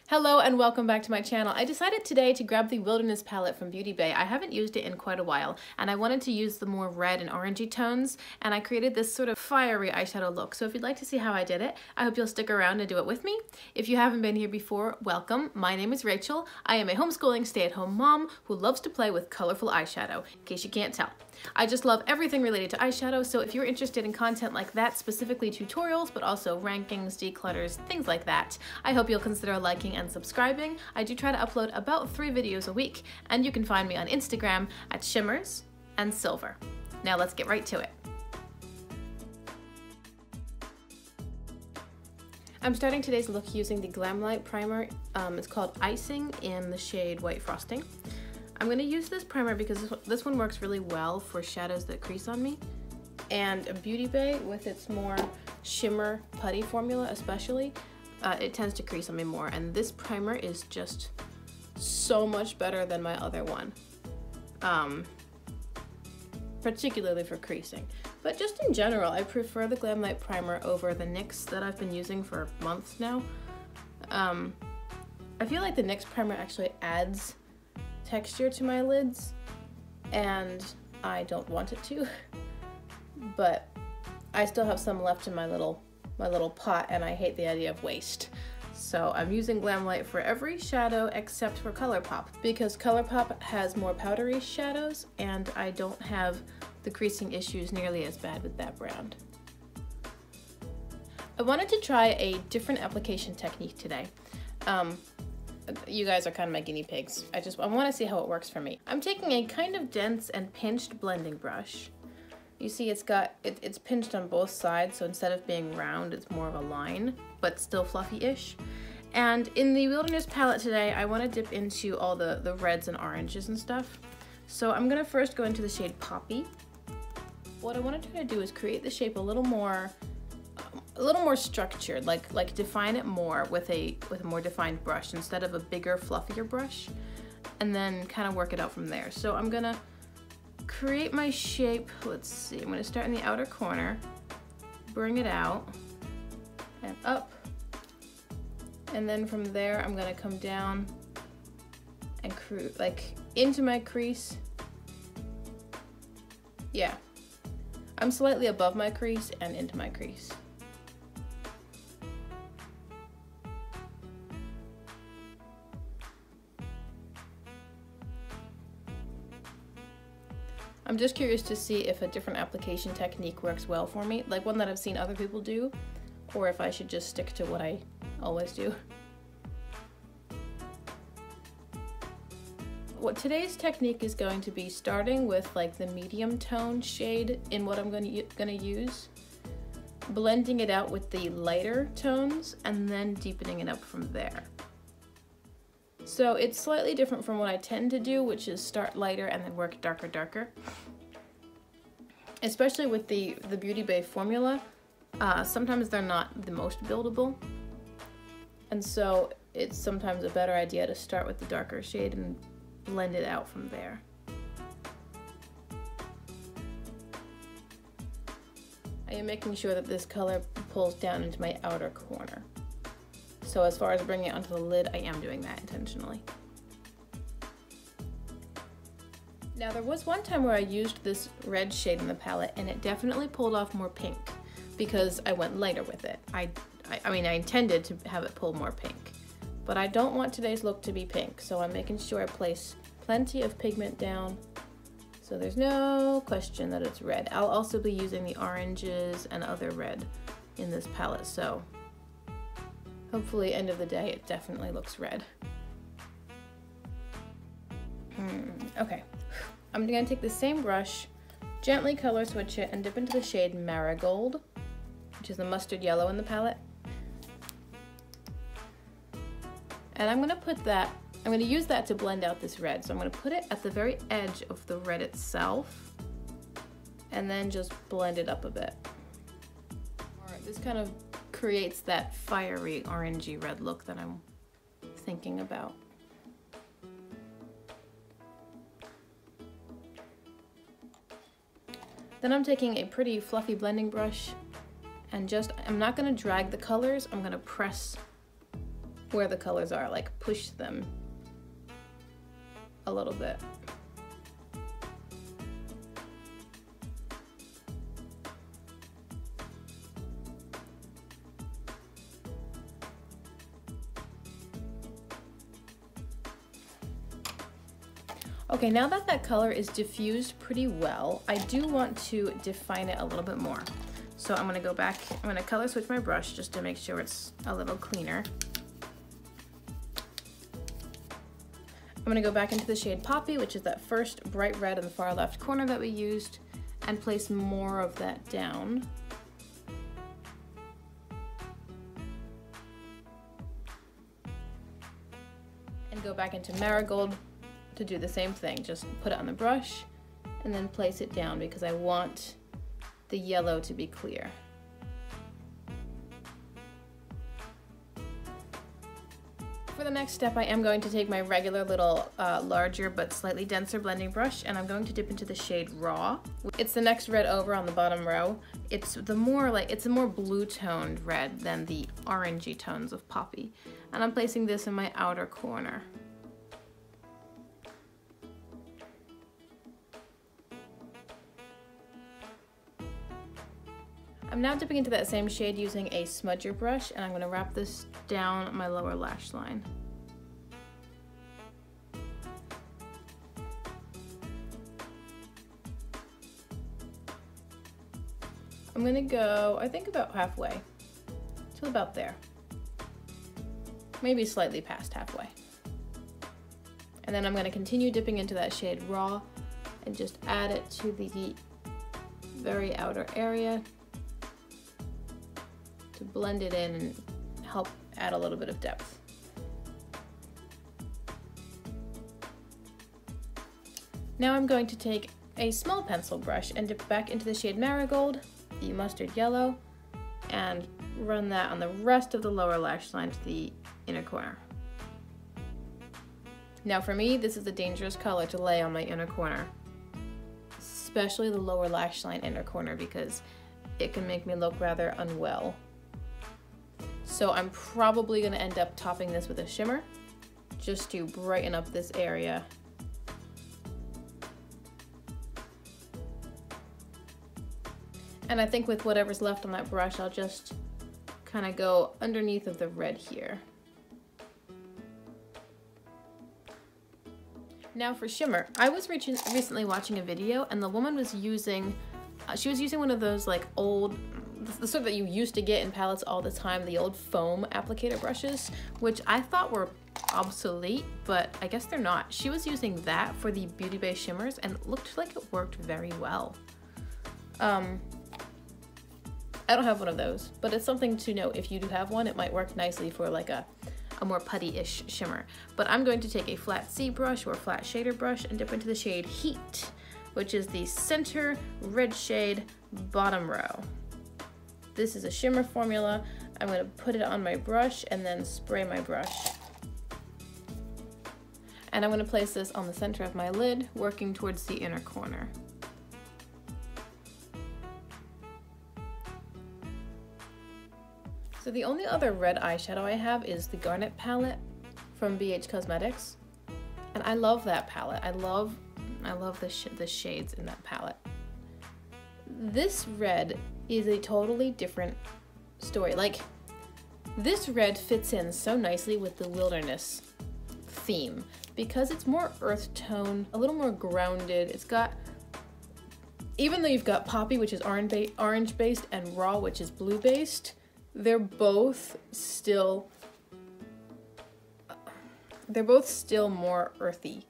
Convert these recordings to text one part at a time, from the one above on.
Hello and welcome back to my channel. I decided today to grab the Wilderness palette from Beauty Bay. I haven't used it in quite a while and I wanted to use the more red and orangey tones, and I created this sort of fiery eyeshadow look. So if you'd like to see how I did it, I hope you'll stick around and do it with me. If you haven't been here before, welcome. My name is Rachel. I am a homeschooling stay-at-home mom who loves to play with colorful eyeshadow, in case you can't tell. I just love everything related to eyeshadow, so if you're interested in content like that, specifically tutorials, but also rankings, declutters, things like that, I hope you'll consider liking and subscribing. I do try to upload about 3 videos a week, and you can find me on Instagram at Shimmers and Silver. Now let's get right to it. I'm starting today's look using the Glam Light primer. It's called Icing in the shade White Frosting. I'm going to use this primer because this one works really well for shadows that crease on me. And Beauty Bay, with its more shimmer putty formula especially, it tends to crease on me more. And this primer is just so much better than my other one, particularly for creasing. But just in general, I prefer the Glam Light primer over the NYX that I've been using for months now. I feel like the NYX primer actually adds texture to my lids, and I don't want it to, but I still have some left in my little pot, and I hate the idea of waste. So I'm using Glam Light for every shadow except for ColourPop, because ColourPop has more powdery shadows and I don't have the creasing issues nearly as bad with that brand. I wanted to try a different application technique today. You guys are kind of my guinea pigs. I want to see how it works for me. I'm taking a kind of dense and pinched blending brush. You see it's pinched on both sides, so instead of being round, it's more of a line, but still fluffy-ish. And in the Wilderness palette today, I want to dip into all the reds and oranges and stuff. So I'm going to first go into the shade Poppy. What I want to try to do is create the shape a little more structured, like define it more with a more defined brush instead of a bigger, fluffier brush, and then kind of work it out from there. So I'm gonna create my shape. Let's see, I'm gonna start in the outer corner, bring it out and up, and then from there I'm gonna come down and into my crease. Yeah, I'm slightly above my crease and into my crease. I'm just curious to see if a different application technique works well for me, like one that I've seen other people do, or if I should just stick to what I always do. What today's technique is going to be starting with like the medium tone shade in what I'm gonna use, blending it out with the lighter tones, and then deepening it up from there. So it's slightly different from what I tend to do, which is start lighter and then work darker, darker. Especially with the Beauty Bay formula, sometimes they're not the most buildable. And so it's sometimes a better idea to start with the darker shade and blend it out from there. I am making sure that this color pulls down into my outer corner. So as far as bringing it onto the lid, I am doing that intentionally. Now there was one time where I used this red shade in the palette and it definitely pulled off more pink because I went lighter with it. I mean, I intended to have it pull more pink, but I don't want today's look to be pink, so I'm making sure I place plenty of pigment down so there's no question that it's red. I'll also be using the oranges and other red in this palette, so hopefully, end of the day, it definitely looks red. Okay, I'm gonna take the same brush, gently color switch it, and dip into the shade Marigold, which is the mustard yellow in the palette. And I'm gonna use that to blend out this red. So I'm gonna put it at the very edge of the red itself, and then just blend it up a bit. This kind of creates that fiery orangey red look that I'm thinking about. Then I'm taking a pretty fluffy blending brush and I'm not going to drag the colors, I'm going to press where the colors are, like push them a little bit. Okay, now that that color is diffused pretty well, I do want to define it a little bit more. So I'm gonna go back, I'm gonna color switch my brush just to make sure it's a little cleaner. I'm gonna go back into the shade Poppy, which is that first bright red in the far left corner that we used, and place more of that down. And go back into Marigold to do the same thing. Just put it on the brush and then place it down because I want the yellow to be clear. For the next step, I am going to take my regular little larger but slightly denser blending brush, and I'm going to dip into the shade Raw. It's the next red over on the bottom row. It's a more blue toned red than the orangey tones of Poppy. And I'm placing this in my outer corner. I'm now dipping into that same shade using a smudger brush, and I'm going to wrap this down my lower lash line. I'm going to go, I think, about halfway, till about there. Maybe slightly past halfway. And then I'm going to continue dipping into that shade Raw and just add it to the very outer area to blend it in and help add a little bit of depth. Now I'm going to take a small pencil brush and dip back into the shade Marigold, the mustard yellow, and run that on the rest of the lower lash line to the inner corner. Now for me, this is a dangerous color to lay on my inner corner, especially the lower lash line inner corner, because it can make me look rather unwell. So I'm probably going to end up topping this with a shimmer just to brighten up this area. And I think with whatever's left on that brush, I'll just kind of go underneath of the red here. Now for shimmer, I was recently watching a video, and the woman was using, she was using one of those like old, the sort that you used to get in palettes all the time, the old foam applicator brushes, which I thought were obsolete, but I guess they're not. She was using that for the Beauty Bay shimmers, and it looked like it worked very well. I don't have one of those, but it's something to note. If you do have one, it might work nicely for like a more putty-ish shimmer. But I'm going to take a flat C brush or flat shader brush and dip into the shade Heat, which is the center red shade bottom row. This is a shimmer formula. I'm going to put it on my brush and then spray my brush. And I'm going to place this on the center of my lid, working towards the inner corner. So the only other red eyeshadow I have is the Garnet palette from BH Cosmetics. And I love that palette. I love the shades in that palette. This red is a totally different story. Like, this red fits in so nicely with the wilderness theme because it's more earth tone, a little more grounded. It's got, even though you've got Poppy, which is orange based, and Raw, which is blue based, they're both still more earthy,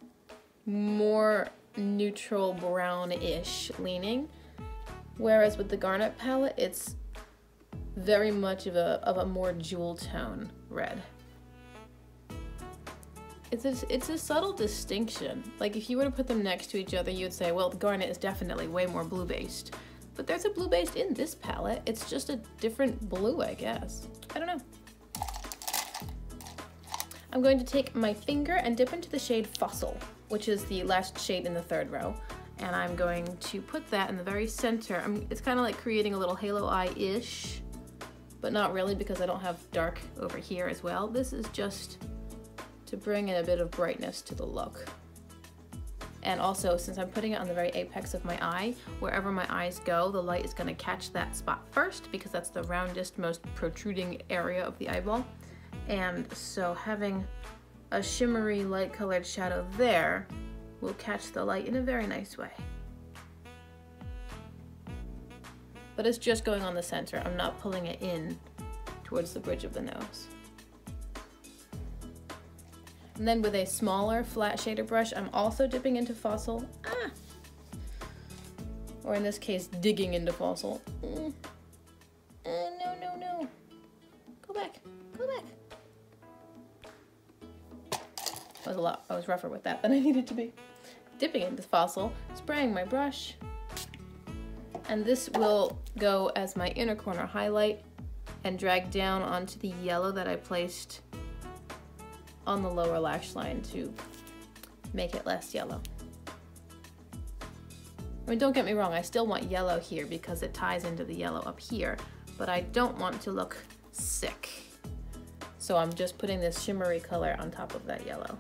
more neutral brown-ish leaning. Whereas with the Garnet palette, it's very much of a more jewel tone red. It's a subtle distinction. Like, if you were to put them next to each other, you'd say, well, the Garnet is definitely way more blue-based. But there's a blue-based in this palette. It's just a different blue, I guess. I don't know. I'm going to take my finger and dip into the shade Fossil, which is the last shade in the third row. And I'm going to put that in the very center. It's kind of like creating a little halo eye-ish, but not really because I don't have dark over here as well. This is just to bring in a bit of brightness to the look. And also, since I'm putting it on the very apex of my eye, wherever my eyes go, the light is going to catch that spot first because that's the roundest, most protruding area of the eyeball. And so having a shimmery light colored shadow there will catch the light in a very nice way. But it's just going on the center. I'm not pulling it in towards the bridge of the nose. And then with a smaller flat shader brush, I'm also dipping into Fossil. Or in this case, digging into Fossil. No. Go back. I was rougher with that than I needed to be. Dipping into Fossil, spraying my brush. And this will go as my inner corner highlight and drag down onto the yellow that I placed on the lower lash line to make it less yellow. I mean, don't get me wrong, I still want yellow here because it ties into the yellow up here, but I don't want to look sick. So I'm just putting this shimmery color on top of that yellow.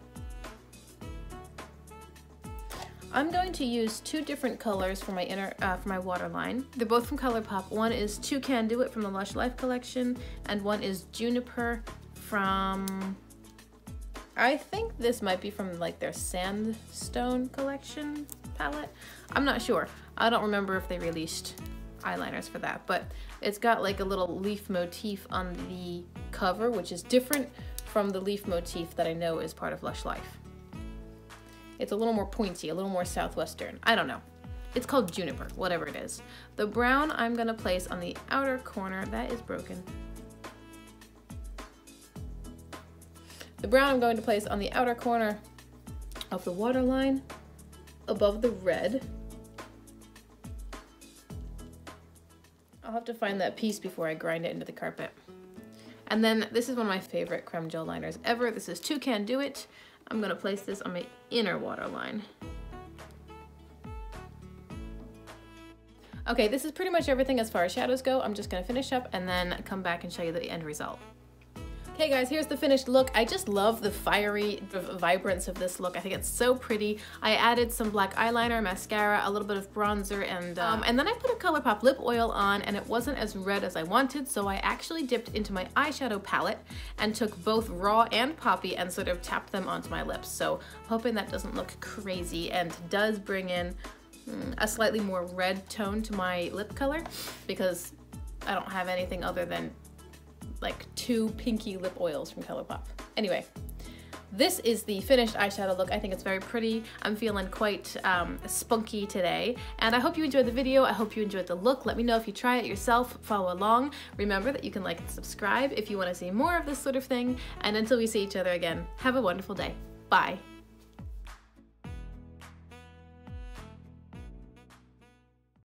I'm going to use two different colors for my waterline. They're both from ColourPop. One is Two Can Do It from the Lush Life collection, and one is Juniper from, I think this might be from like their Sandstone collection palette. I'm not sure. I don't remember if they released eyeliners for that, but it's got like a little leaf motif on the cover, which is different from the leaf motif that I know is part of Lush Life. It's a little more pointy, a little more southwestern. I don't know. It's called Juniper, whatever it is. The brown I'm gonna place on the outer corner. That is broken. The brown I'm going to place on the outer corner of the waterline above the red. I'll have to find that piece before I grind it into the carpet. And then this is one of my favorite creme gel liners ever. This is Two Can Do It. I'm gonna place this on my inner waterline. Okay, this is pretty much everything as far as shadows go. I'm just gonna finish up and then come back and show you the end result. Okay guys, here's the finished look. I just love the fiery vibrance of this look. I think it's so pretty. I added some black eyeliner, mascara, a little bit of bronzer, and then I put a ColourPop lip oil on, and it wasn't as red as I wanted, so I actually dipped into my eyeshadow palette and took both raw and poppy and sort of tapped them onto my lips. So hoping that doesn't look crazy and does bring in a slightly more red tone to my lip color, because I don't have anything other than like two pinky lip oils from ColourPop. Anyway, this is the finished eyeshadow look. I think it's very pretty. I'm feeling quite spunky today, and I hope you enjoyed the video. I hope you enjoyed the look. Let me know if you try it yourself, follow along. Remember that you can like and subscribe if you want to see more of this sort of thing, and until we see each other again, have a wonderful day. Bye.